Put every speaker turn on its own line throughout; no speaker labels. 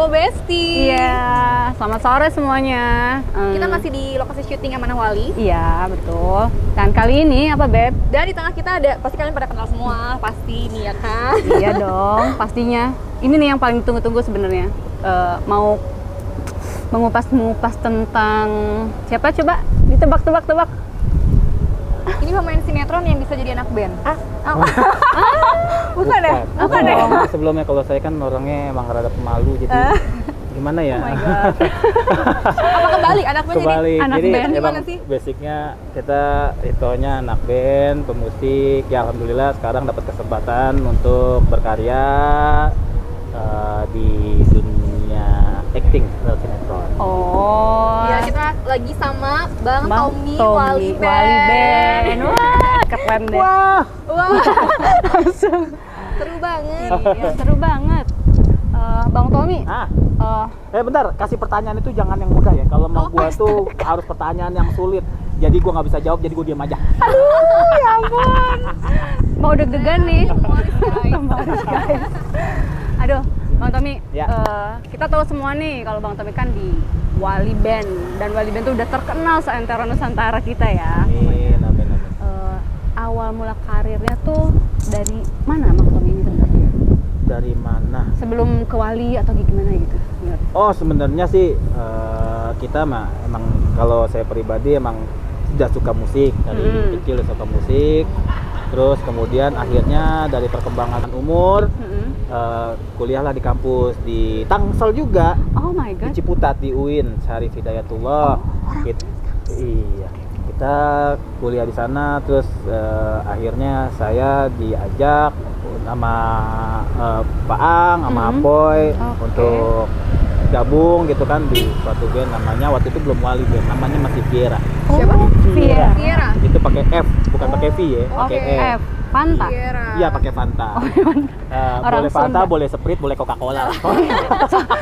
Halo Besti.
Iya, selamat sore semuanya.
Kita masih di lokasi syuting Amanah Wali.
Iya, betul. Dan kali ini apa, Beb?
Dan di tengah kita ada, pasti kalian pada kenal semua, pasti nih ya kan?
Iya dong, pastinya. Ini nih yang paling tunggu-tunggu sebenarnya. Mau mengupas-ngupas tentang siapa coba? Ditebak-tebak-tebak.
Ini pemain sinetron yang bisa jadi anak band. Bukan ya?
Bukan ya?
Sebelumnya kalau saya kan orangnya emang rada pemalu, jadi gimana ya?
Oh my God.
Apa kebalik anak band
Kebalik.
Anak
Jadi
band
emang
gimana sih?
basicnya kita itunya anak band, pemusik. Ya alhamdulillah sekarang dapat kesempatan untuk berkarya di dunia acting lewat sinetron.
Oh.
Ya kita lagi sama Bang Tommy
Wali Band. Wah, keren deh.
Wah,
Wah, seru banget.
Iya, seru banget. Bang Tommy.
Bentar, kasih pertanyaan itu jangan yang mudah ya. Kalau mau gua tuh harus pertanyaan yang sulit. Jadi gua nggak bisa jawab, jadi gua diam aja.
Aduh, ya ampun. Mau deg-degan nih.
Humoris, guys.
Aduh, Bang Tommy,
Ya.
kita tahu semua nih kalau Bang Tommy kan di Wali Band, dan Wali Band tuh udah terkenal seantero Nusantara kita ya.
Amin, amin, amin.
Awal mula karirnya tuh dari mana Bang Tommy ini sebenarnya?
Dari mana?
Sebelum ke Wali atau gimana gitu? Ingat.
Oh, sebenarnya sih kita mah emang kalau saya pribadi emang sudah suka musik dari kecil suka musik. Terus kemudian akhirnya dari perkembangan umur kuliahlah di kampus di Tangsel juga.
Oh my
Di
God.
Ciputat di UIN Syarif Hidayatullah. Iya, kita kuliah di sana. Terus akhirnya saya diajak sama Pak Ang sama Apoy untuk gabung gitu kan di suatu band namanya, waktu itu belum Wali Band, namanya masih Viera.
Siapa?
Viera.
Viera.
Itu pakai F, bukan pakai V ya, pakai
Oke.
F.
Fanta.
Viera.
Iya, pakai Fanta.
Orang
Boleh Fanta,
Sunda.
boleh Sprite, boleh Coca-Cola.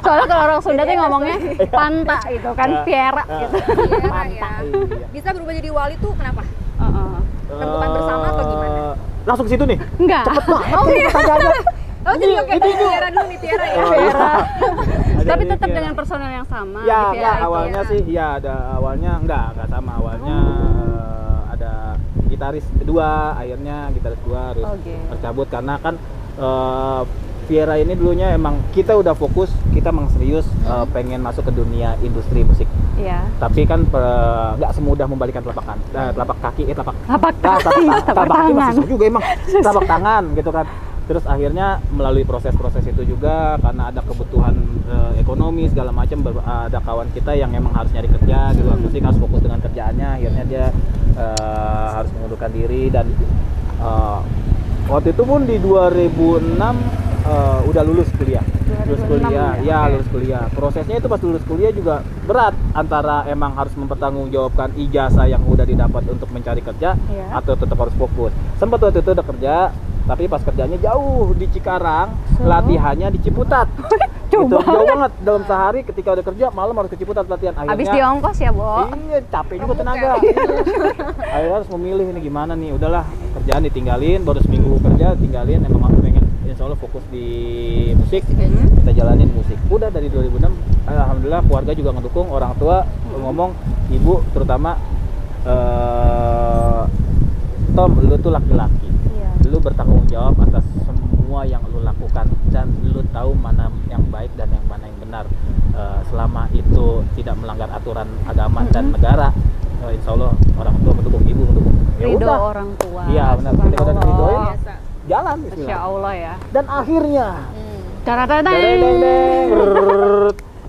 Soalnya kalau orang Sunda tuh ngomongnya Fanta gitu kan, Viera gitu.
Viera ya.
Iya.
Bisa berubah jadi wali tuh kenapa? Rembukan
Eh,
bersama atau gimana?
Langsung ke situ nih.
Enggak.
Cepet banget.
Oh, iya.
Pertanyaannya.
Oh jadi oke, Tiara dulu nih, Tiara ya.
Viera.
Ada
Tapi
nih,
tetap
Viera.
dengan personel yang sama.
Ya,
di Viera
enggak,
itu.
awalnya sih ya ada awalnya enggak sama awalnya ada gitaris kedua, akhirnya gitaris dua harus
Oke.
tercabut karena kan Viera ini dulunya emang kita udah fokus, kita emang serius pengen masuk ke dunia industri musik.
Iya.
Tapi kan nggak semudah membalikan telapak kaki, telapak
Telapak
kaki
tangan.
masih susah juga emang, telapak tangan gitu kan. Terus akhirnya melalui proses-proses itu juga karena ada kebutuhan ekonomi segala macam, ada kawan kita yang emang harus nyari kerja di luar musik, harus fokus dengan kerjaannya, akhirnya dia harus mengundurkan diri. Dan waktu itu pun di 2006 udah lulus kuliah.
2006 ya?
Lulus kuliah. Prosesnya itu pas lulus kuliah juga berat, antara emang harus mempertanggungjawabkan ijazah yang udah didapat untuk mencari kerja,
Iya.
atau tetap harus fokus. Sempat waktu itu udah kerja, tapi pas kerjanya jauh di Cikarang, latihannya di Ciputat. Gitu, jauh banget. Dalam sehari ketika udah kerja, malam harus ke Ciputat latihan.
Habis di ongkos ya, Bo?
Iya, capek juga tenaga. Akhirnya harus memilih ini gimana nih. Udahlah, kerjaan ditinggalin, baru seminggu kerja tinggalin. Emang aku pengen insya Allah fokus di musik, kita jalanin musik. Udah dari 2006, alhamdulillah keluarga juga ngedukung, orang tua ngomong, ibu terutama, Tom, lu tuh laki-laki, lu bertanggung jawab atas semua yang lu lakukan dan lu tahu mana yang baik dan yang mana yang benar. Selama itu tidak melanggar aturan agama dan negara, insya Allah orang tua mendukung, ibu mendukung. Ya
Ridho
udah.
orang tua.
Iya, benar. Ketika udah
Subhanallah.
diridhoin,
Biasa.
jalan
Masya
bismillah.
Allah ya.
Dan akhirnya
Dadadadeng.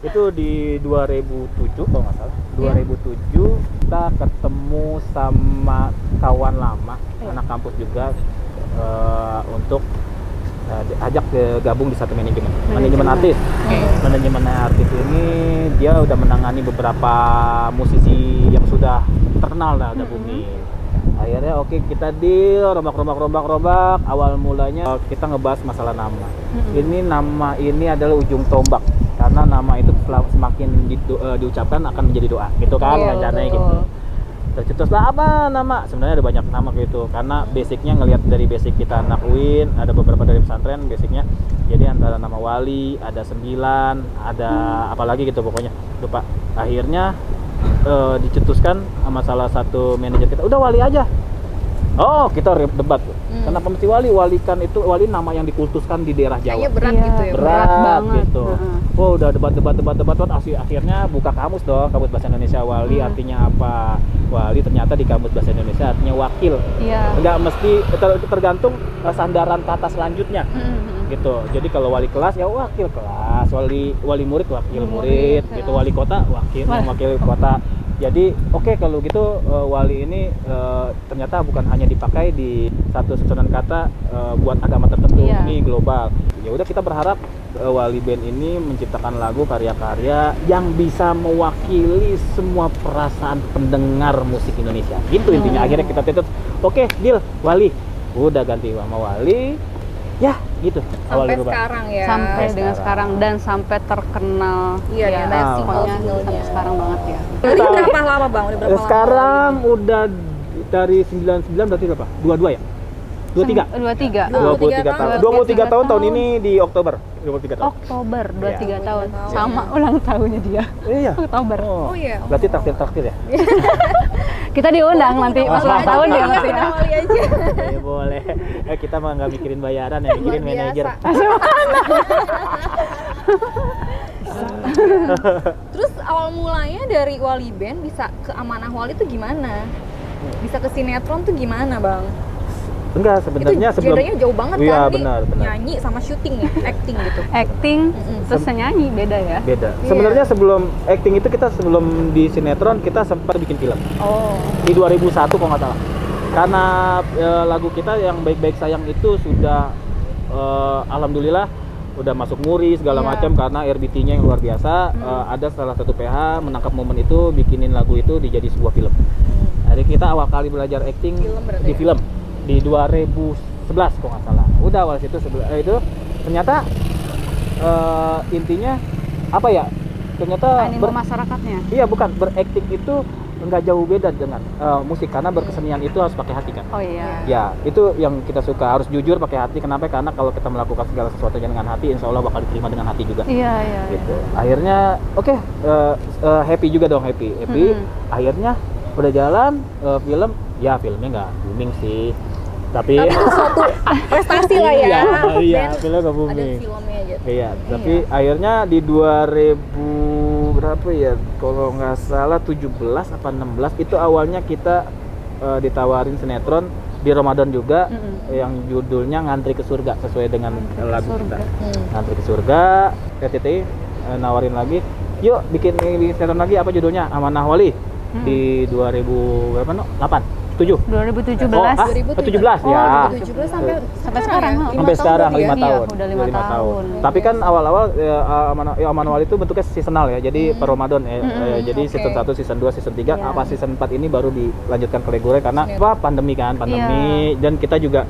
itu di 2007 kalau nggak salah. 2007 kita ketemu sama kawan lama, anak kampus juga, untuk ajak gabung di satu manajemen artis. Manajemen artis ini dia udah menangani beberapa musisi yang sudah terkenal lah, udah booming. Akhirnya oke, kita deal, rombak. Awal mulanya kita ngebahas masalah nama. Ini nama ini adalah ujung tombak, karena nama itu semakin diucapkan akan menjadi doa, gitu kan,
Iya,
rencananya
betul.
gitu. tercetuslah apa nama, sebenarnya ada banyak nama gitu karena basicnya ngelihat dari basic kita anak UIN, ada beberapa dari pesantren basicnya, jadi antara nama Wali, ada 9, ada apalagi gitu pokoknya lupa. Akhirnya dicetuskan sama salah satu manajer kita, udah Wali aja. Oh, kita debat. Kenapa mesti Wali? Wali kan itu Wali nama yang dikultuskan di daerah Jawa.
Kayaknya berat
Iya.
gitu ya.
Berat banget.
gitu. Oh, udah debat. Akhirnya buka kamus dong, Kamus Bahasa Indonesia Wali artinya apa? Wali ternyata di Kamus Bahasa Indonesia artinya wakil.
Iya.
Enggak mesti tergantung sandaran kata selanjutnya. Gitu. Jadi kalau wali kelas ya wakil kelas, wali murid wakil murid, gitu. Wali kota wakil kota. Jadi oke, kalau gitu wali ini ternyata bukan hanya dipakai di satu susunan kata buat agama tertentu,
Iya.
ini global. Ya udah, kita berharap Wali Band ini menciptakan lagu karya-karya yang bisa mewakili semua perasaan pendengar musik Indonesia. Gitu intinya. Akhirnya kita tutup, oke, deal Wali. Udah ganti sama Wali. Ya, gitu. Awal
Sampai
dirubah.
sekarang ya.
Sampai dengan
sekarang.
sekarang dan sampai terkenal.
Iya,
ya,
ada
pokoknya
single-singlenya.
sampai sekarang banget ya.
Berarti berapa lama Bang? Udah berapa lama?
Sekarang udah dari 99 berarti berapa? 22 ya? 23.
23.
23
tahun.
tahun.
23 tahun tahun
tahun.
ini di Oktober. 23 tahun.
Oktober 23
Iya.
tahun.
23 tahun.
Sama ulang tahunnya dia.
Iya.
Oktober.
Oh iya.
Berarti traktir ya?
Kita diundang nanti pas ulang tahun dia nanti ya.
Wali aja.
Ya boleh. Kita mah nggak mikirin bayaran ya, mikirin
Luar
manajer.
biasa. Terus awal mulanya dari Wali Band bisa ke Amanah Wali itu gimana? Bisa ke sinetron tuh gimana Bang?
Enggak, sebenarnya
Itu
sebelum
genrenya jauh banget
Iya,
kan nih,
benar.
nyanyi sama syuting ya, acting gitu.
Acting terus nyanyi beda ya.
beda.
Iya.
Sebenarnya sebelum acting itu kita sebelum di sinetron kita sempat bikin film.
Oh.
Di 2001 kalau nggak salah. Karena lagu kita yang Baik-Baik Sayang itu sudah alhamdulillah udah masuk muri segala
Iya.
macam karena RBT-nya yang luar biasa. Ada salah satu PH menangkap momen itu, bikinin lagu itu dijadi sebuah film. Jadi kita awal kali belajar acting
Film berarti
di
ya?
film di 2011 kalau nggak salah. Udah awal situ itu ternyata intinya apa ya? Ternyata
Animo masyarakatnya.
iya bukan, berakting itu nggak jauh beda dengan musik karena berkesenian itu harus pakai hati kan.
Oh iya.
Ya, itu yang kita suka, harus jujur pakai hati. Kenapa? Karena kalau kita melakukan segala sesuatu dengan hati, insya Allah bakal diterima dengan hati juga.
Iya, iya.
Gitu. Akhirnya, oke, happy juga dong, happy. Akhirnya udah jalan film, ya filmnya nggak booming sih, tapi
Suatu prestasi lah ya.
iya,
Band
filmnya nggak
ada
booming.
filmnya gitu.
Iya, tapi akhirnya di 2000 berapa ya? Kalau nggak salah 17 apa 16 itu awalnya kita ditawarin sinetron di Ramadan juga yang judulnya Ngantri ke Surga sesuai dengan lagu kita. Ngantri ke Surga, RCTI nawarin lagi, yuk bikin sinetron lagi, apa judulnya? Amanah Wali di 2000 berapa no? 8 7
2017.
Oh, 17 ya.
2017 sampai
sekarang,
ya?
ha?
Sampai sekarang 5
Iya,
tahun.
udah 5 tahun.
Tapi kan awal-awal Amanah Wali itu bentuknya seasonal ya. Jadi per Ramadan ya. Jadi
Oke.
season 1, season 2, season 3,
Iya.
apa season 4 ini baru dilanjutkan ke reguler karena apa? Pandemi kan, pandemi dan kita juga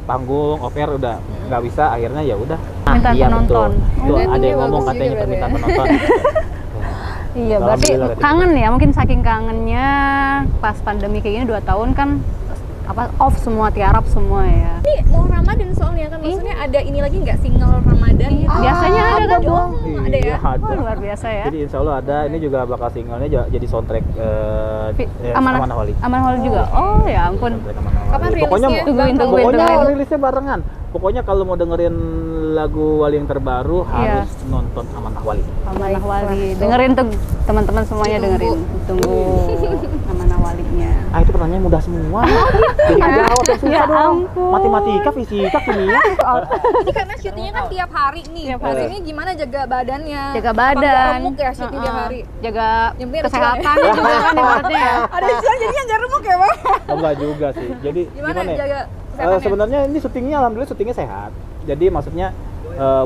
panggung offer udah nggak bisa, akhirnya ya udah.
Minta
Iya
penonton.
betul. Tuh,
Oh,
ada yang
bagus
ngomong
juga
katanya
berarti
permintaan
ya.
penonton.
Iya, berarti
Alhamdulillah,
kangen ya, mungkin saking kangennya pas pandemi kayak gini 2 tahun kan off semua, tiarap semua ya.
Ini mau Ramadan soalnya kan, maksudnya ada ini lagi nggak single Ramadan gitu?
Biasanya ada kan,
dong. Ada ya?
Iya, ada.
Oh, luar biasa ya.
Jadi insya Allah ada, ini juga bakal singlenya jadi soundtrack Amanah Wali.
Amanah Wali juga. Oh ya ampun.
Soundtrack Amanah Wali.
Kapan
Pokoknya
rilisnya?
Tungguin,
Bang?
tungguin.
Pokoknya rilisnya barengan. Pokoknya kalau mau dengerin lagu Wali yang terbaru
Iya.
harus nonton Amanah Wali.
Amanah Wali. Dengerin tuh teman-teman semuanya, dengerin. Tunggu Amanah Walinya.
Ah itu pertanyaannya mudah semua. Jadi jawab yang susah
Ya
dong.
ampun.
Matematika, fisika, kimia.
Ini karena syutingnya kan tiap hari nih.
Tiap hari.
Ini gimana jaga badannya?
Jaga
Apa
badan.
nggak remuk ya syuting tiap hari?
Jaga
Yang penting ada
kesehatan juga kan ibaratnya ya.
Ada cuan jadinya nggak remuk ya Bang?
Oh, enggak juga sih. Jadi
Gimana
gimana ya?
jaga kesehatannya?
Sebenarnya ini syutingnya alhamdulillah syutingnya sehat. Jadi maksudnya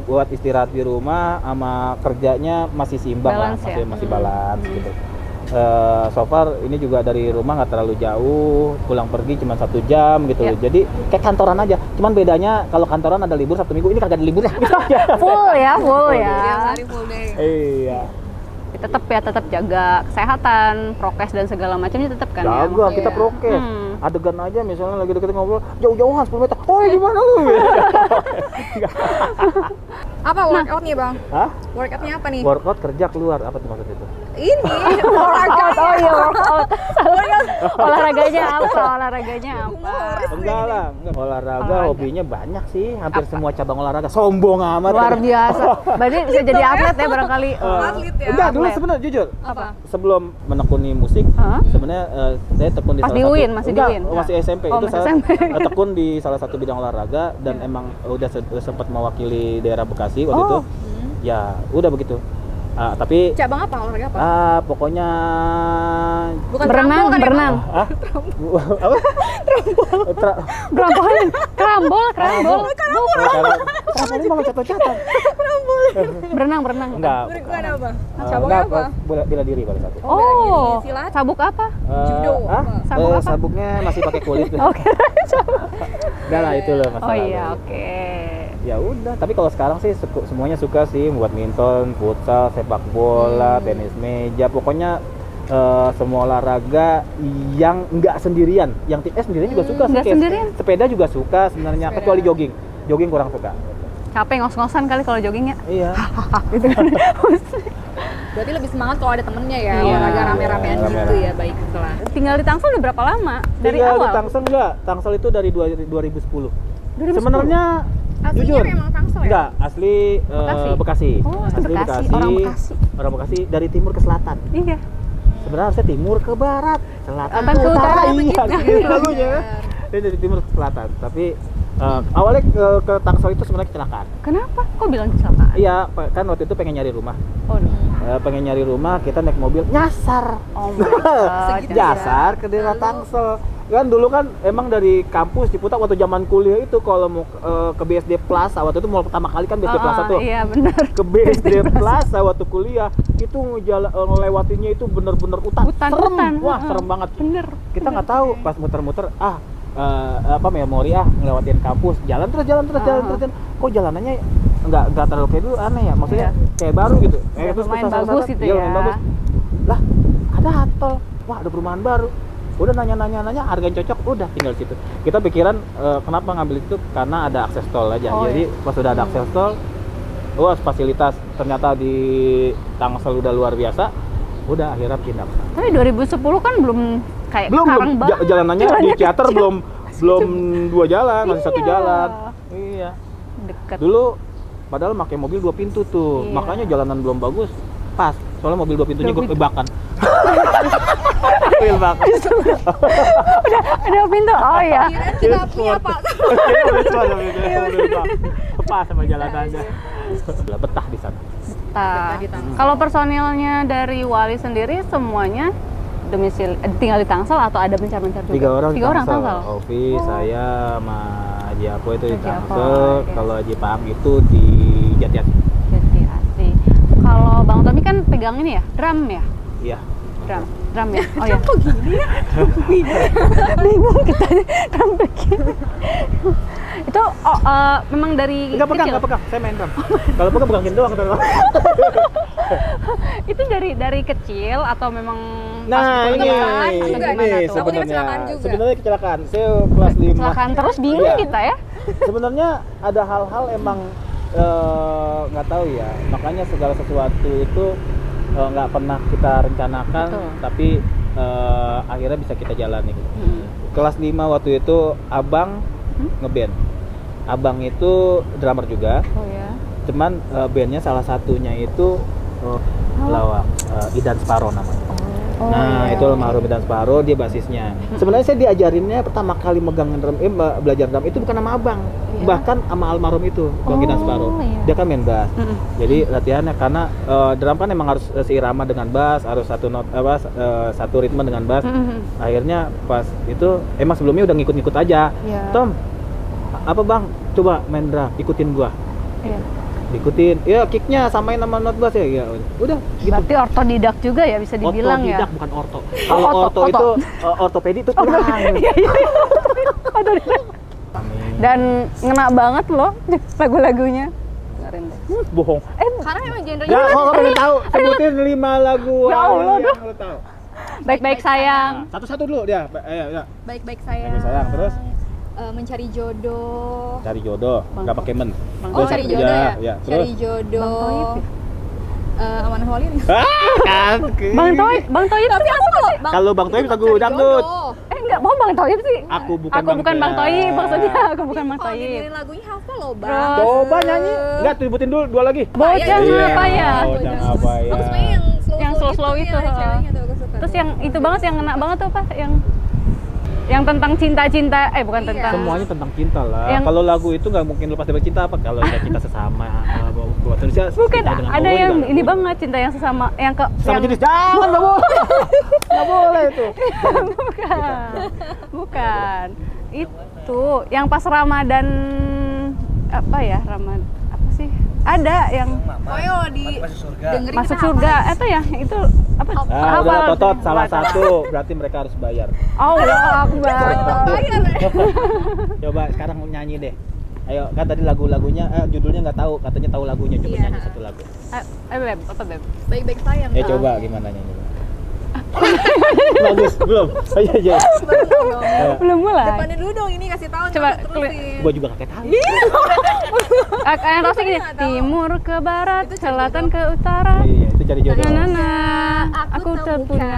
buat istirahat di rumah sama kerjanya masih seimbang
Balance
lah,
ya?
masih balance gitu. So far ini juga dari rumah nggak terlalu jauh, pulang pergi cuma 1 jam gitu.
Ya.
Jadi kayak kantoran aja. Cuman bedanya kalau kantoran ada libur Sabtu Minggu, ini kagak ada liburnya. Gitu aja.
Full ya, full ya.
Tiap hari full day.
Iya.
Tapi tetap jaga kesehatan, prokes dan segala macamnya tetap kan ya.
Jaga, kita
Iya.
prokes. Adegan aja misalnya lagi deket ngobrol, jauh-jauhan 10 meter. Oh, gimana lu?
Apa workout nih bang?
Hah?
Workoutnya apa nih?
Workout kerja keluar, apa tuh maksud itu?
Ini olahraga.
Oh iya, workout. Olahraganya apa?
Enggak lah, enggak. Olahraga,
Olahraga.
hobinya banyak sih. Hampir semua cabang olahraga. Sombong amat.
Luar biasa. Berarti bisa jadi atlet ya barangkali.
Atlet ya.
Enggak, dulu
Atlet.
sebenarnya jujur.
Apa?
Sebelum menekuni musik,
Hah?
sebenarnya saya tekun di
Pas
salah
di
satu.
UIN, masih di
Enggak,
UIN?
masih SMP.
Oh,
Itu
masih
saya
SMP.
tekun di salah satu bidang olahraga dan emang udah sempat mewakili daerah Bekasi waktu
Oh.
itu. Ya, udah begitu. Tapi
Cabang apa? Olahraga apa?
pokoknya
Bukan
Berenang,
trampol kan ya, Bang?
berenang.
Hah? Apa? Tra-
Berampolan. Kerambol.
Trampolin mah catat-catat.
Berenang.
Enggak.
Bukan apa?
Eh,
Cabangnya
enggak,
apa?
bela diri pada satu.
Oh, bela diri.
Oh,
Silat?
sabuk apa?
Judo.
Sabuk apa?
Sabuknya masih pakai kulit.
Oke.
Enggak lah itu loh masalah.
Oh iya, oke.
Ya udah, tapi kalau sekarang sih semuanya suka sih, badminton, futsal, sepak bola, tenis meja, pokoknya semua olahraga yang enggak sendirian. Yang sendirian juga suka sih.
Nggak
kayak
sendirian?
Sepeda juga suka sebenarnya,
Sepeda.
kecuali jogging. Jogging kurang suka.
Capek ngos-ngosan kali kalau jogging ya.
Iya.
Gitu kan.
Berarti lebih semangat kalau ada temennya ya,
Iya.
olahraga rame-ramean gitu
Rame-rame.
ya, baiklah.
Tinggal di Tangsel udah berapa lama? Dari
Tinggal di
awal?
Tangsel enggak? Tangsel itu dari 2010.
2010?
Sebenarnya
Aslinya
jujur
memang Tangsel ya?
enggak, asli
Bekasi?
Bekasi.
Oh, asli Bekasi. Orang Bekasi.
Dari timur ke selatan.
Iya.
Sebenarnya harusnya timur ke barat, selatan
Selatan ke utara,
Iya,
begitu.
gitu lagunya. Ini dari timur ke selatan, tapi awalnya ke Tangsel itu sebenarnya kecelakaan.
Kenapa? Kok bilang kecelakaan?
Iya, kan waktu itu pengen nyari rumah.
Oh,
Pengen nyari rumah, kita naik mobil nyasar.
oh my god.
Segitu
Nyasar ke daerah Tangsel. Kan dulu kan emang dari kampus Ciputat waktu zaman kuliah itu kalau mau ke BSD Plaza waktu itu mau pertama kali kan BSD Plaza tuh.
Iya, benar.
Ke BSD Plaza waktu kuliah itu ngelewatinya itu bener-bener hutan. Serem.
Hutan.
Wah, serem banget.
Bener.
Kita nggak tahu pas muter-muter memori ngelewatin kampus jalan terus kok jalanannya nggak terlalu kayak dulu aneh ya maksudnya kayak baru gitu terus
lumayan
kesana-sana,
bagus gitu
iya,
ya.
lumayan bagus lah ada tol wah ada perumahan baru udah nanya harga yang cocok udah tinggal di situ kita pikiran kenapa ngambil itu karena ada akses tol aja
Oh,
jadi pas udah ada akses tol wah fasilitas ternyata di Tangsel udah luar biasa udah akhirnya pindah.
Tapi 2010 kan belum kayak
belum
sekarang banget.
jalanannya di teater belum 2 jalan masih 1
Iya.
jalan iya
Deket.
dulu padahal pakai mobil 2 pintu tuh
Iya.
makanya jalanan belum bagus pas soalnya mobil 2 pintunya
Dua
gue
pintu.
bakan mobil bakan
Ada pintu. Oh iya.
Kirain kita punya Pak.
pas sama jalanannya betah di sana.
Nah,
di Tangsel.
kalau personilnya dari Wali sendiri semuanya tinggal di Tangsel atau ada bencar-bencar juga?
3 orang di
Tiga orang
Tangsel.
Tangsel.
Ovi, saya sama Haji Apo itu di
Haji Apo,
Tangsel.
oke.
Kalau Haji Paang itu di Jatiasi.
Jadi asli. Kalau Bang Tommy kan pegang ini ya, drum ya?
Iya.
Drum ya? Oh ya. Kok gini ya? Bingung kita drum begini. Itu memang dari
Enggak pegang,
kecil?
enggak pegang. Saya main drum. Kalau pegang pegangin doang kata orang.
Itu dari kecil atau memang
Nah,
pas
ini
kecelakaan atau
juga
gimana tuh?
Takutnya
sebenarnya.
kecelakaan juga.
Sebenarnya kecelakaan. Saya kelas 5.
Kecelakaan terus bingung
Iya.
kita ya?
Sebenarnya ada hal-hal emang nggak tahu ya. Makanya segala sesuatu itu nggak pernah kita rencanakan,
Betul.
tapi akhirnya bisa kita jalani.
Hmm.
Kelas 5 waktu itu abang ngeband. Abang itu drummer juga,
Oh ya.
cuman bandnya salah satunya itu lawak Idan Sparo namanya.
Oh,
Nah,
iya.
itu almarhum Idan Sparo, dia basisnya. Sebenarnya saya diajarinnya pertama kali megang drum, belajar drum itu bukan sama abang,
Iya.
bahkan sama almarhum itu, Bang Idan Sparo.
iya.
Dia kan main bass.
Mm-mm.
Jadi latihannya karena drum kan emang harus seirama dengan bass, harus satu ritme dengan bass.
Mm-mm.
Akhirnya pas itu emang sebelumnya udah ngikut-ngikut aja.
Iya.
Tom, apa bang? Coba main drum, ikutin gua.
Iya.
Ikutin, ya kicknya samain sama not bass ya. Udah gitu.
Berarti ortodidak juga ya bisa dibilang
Otodidak,
ya.
bukan orto. Kalau
orto,
orto
orto.
itu ortopedi itu kurang.
Otodidak. Dan ngena banget loh lagu-lagunya. Luar dengerin deh.
Bohong.
Karena memang genrenya
Ya, kok pengen tahu? Sebutin 5 lagu
Ya Allah,
Wali yang lo tahu.
Baik-baik sayang.
Nah, satu-satu dulu dia. Ayo, ya.
baik-baik sayang.
Baik-baik sayang, terus?
Mencari jodoh.
Cari jodoh,
Bang
nggak pakai men.
Oh,
Terus,
cari jodoh ya?
Ya,
Cari
terus.
jodoh.
Bang Toib
Amanah Wali nih.
Bang Toib
Tapi aku
Kalau Bang Toib lagu dangdut.
enggak mau Bang Toib sih.
Aku bukan
Aku bukan Bang
Bang
Toib,
Toib.
maksudnya aku bukan Bang
Kalau
Toib.
dengerin lagunya hafal loh, Bang.
Terus?
Coba nyanyi. Enggak, sebutin dulu 2 lagi.
Bocah
Iya,
apa ya?
Bocah apa ya?
Aku sukanya yang
slow-slow itu,
ada ceweknya tuh, aku suka
Terus
tuh.
yang itu banget yang ngena banget tuh apa? Yang tentang cinta-cinta, bukan
Iya.
tentang
Semuanya tentang cinta lah.
Yang-
Kalau lagu itu nggak mungkin lepas dari cinta apa? Kalau ya cinta sesama, buat Indonesia.
bukan
cinta dengan
ada
Allah
yang
juga.
ini banget cinta yang sesama yang ke
Sama
yang,
jenis, jangan nggak boleh, nggak boleh itu.
bukan itu yang pas Ramadan apa ya Ramadan apa sih ada yang
Pokoknya kalau di dengerin
masuk
kita
surga
hafal.
itu ya itu apa
Ah, udah totot salah satu, berarti mereka harus bayar.
Allah Akbar
Bayar.
Coba sekarang nyanyi deh. Ayo, kan tadi lagu-lagunya, judulnya nggak tahu, katanya tahu lagunya. Coba
Iya.
nyanyi satu lagu.
Beb apa Beb
Baik-baik sayang.
Ya coba gimana nyanyi? Bagus, belum? Ayo aja.
belum mulai
Depannya dulu dong, ini kasih tahu.
Coba,
nanti terusin.
Gua juga kakek tahu.
yang terus gini
nggak tahu.
timur ke barat
Itu
selatan ke utara
Iya, itu cari jodoh.
nah aku terpunya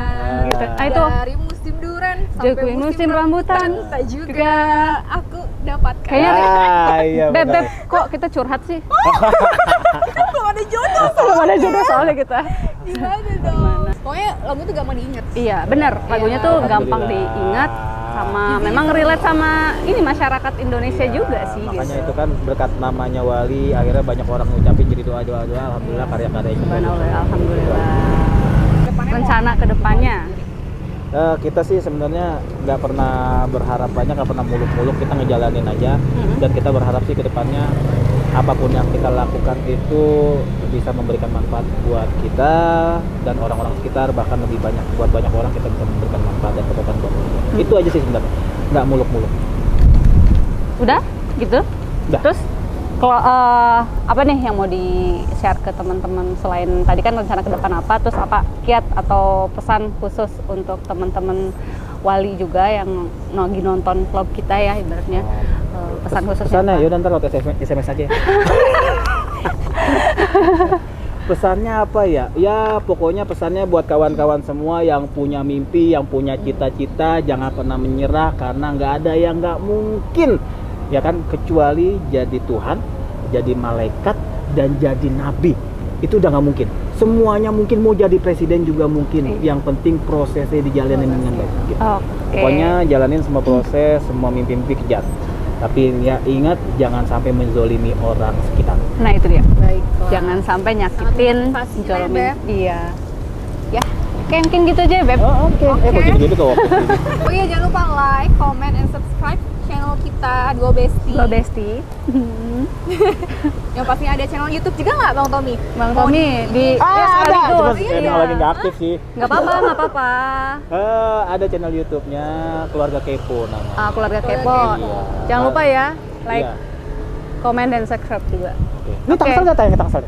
gitu itu
Dari musim duren
Jadi
sampai
musim rambutan
tak juga aku dapatkan.
Kayaknya
Iya,
Beb,
benar.
kok kita curhat sih?
Belum ada jodoh.
Belum ada jodoh soalnya kita.
Gimana dong? Pokoknya lagu itu gampang diingat.
Iya, benar. Lagunya tuh gampang
Alhamdulillah.
diingat sama memang relate sama ini masyarakat Indonesia juga sih
Makanya
gitu.
itu kan berkat namanya Wali, akhirnya banyak orang ngucapin jadi doa. Alhamdulillah karya-karyanya.
Subhanallah, alhamdulillah.
Depannya
Rencana ke depannya.
Kita sih sebenarnya nggak pernah berharap banyak, nggak pernah muluk-muluk, kita ngejalanin aja. Dan kita berharap sih ke depannya apapun yang kita lakukan itu bisa memberikan manfaat buat kita dan orang-orang sekitar, bahkan lebih banyak buat banyak orang kita bisa memberikan manfaat dan kebaikan buat mereka. Itu aja sih sebenarnya, nggak muluk-muluk.
Udah gitu.
Udah.
Terus kalau apa nih yang mau di share ke teman-teman selain tadi kan rencana ke depan apa, terus apa kiat atau pesan khusus untuk teman-teman Wali juga yang lagi nonton vlog kita ya ibaratnya pesan khususnya
Pesannya
apa?
yaudah ntar waktu SMS aja. Pesannya apa ya? Ya pokoknya pesannya buat kawan-kawan semua yang punya mimpi, yang punya cita-cita, jangan pernah menyerah karena nggak ada yang nggak mungkin. Ya kan, kecuali jadi Tuhan, jadi malaikat, dan jadi nabi. Itu udah nggak mungkin. Semuanya mungkin, mau jadi presiden juga mungkin. Yang penting prosesnya dijalanin dengan baik. Gitu.
Oke.
Pokoknya jalanin semua proses, semua mimpi-mimpi kejar. Tapi ya ingat, jangan sampai menzolimi orang sekitar.
Nah itu dia.
Baiklah.
Jangan sampai nyakitin,
Sangat motivasi,
jolomin.
Beb.
Iya. Ya, oke mungkin gitu aja ya, Beb.
Oh, oke.
Oke.
Kok gitu-gitu kok.
Oh iya, jangan lupa like, comment, and subscribe channel kita Duo Besti.
Lo Besti.
Yang pastinya ada channel YouTube juga nggak, Bang Tommy?
Bang
Mau
Tommy di
Cuma
sekaligus.
emang lagi nggak aktif sih.
Nggak apa-apa, nggak apa-apa.
Ada channel YouTube-nya Keluarga Kepo namanya.
Keluarga Kepo.
Iya.
Jangan lupa ya, like,
Iya.
komen dan subscribe juga.
Oke. Ini Tangsel nggak tayang Tangsel?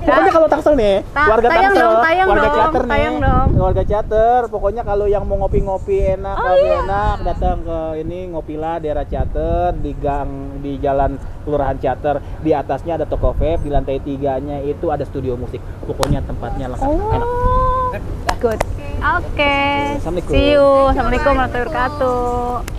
Pokoknya kalau Tangsel nih, warga
tayang
Tangsel,
dong, tayang
warga
dong,
Ciater nih,
tayang dong.
warga Ciater. Pokoknya kalau yang mau ngopi-ngopi enak,
Oh,
kopi
iya.
enak, datang ke ini Ngopilah daerah Ciater di gang di Jalan Kelurahan Ciater. Di atasnya ada toko vape, di lantai 3-nya itu ada studio musik. Pokoknya tempatnya lengkap, enak.
Good. Oke.
Assalamualaikum.
See you. Assalamualaikum warahmatullahi wabarakatuh.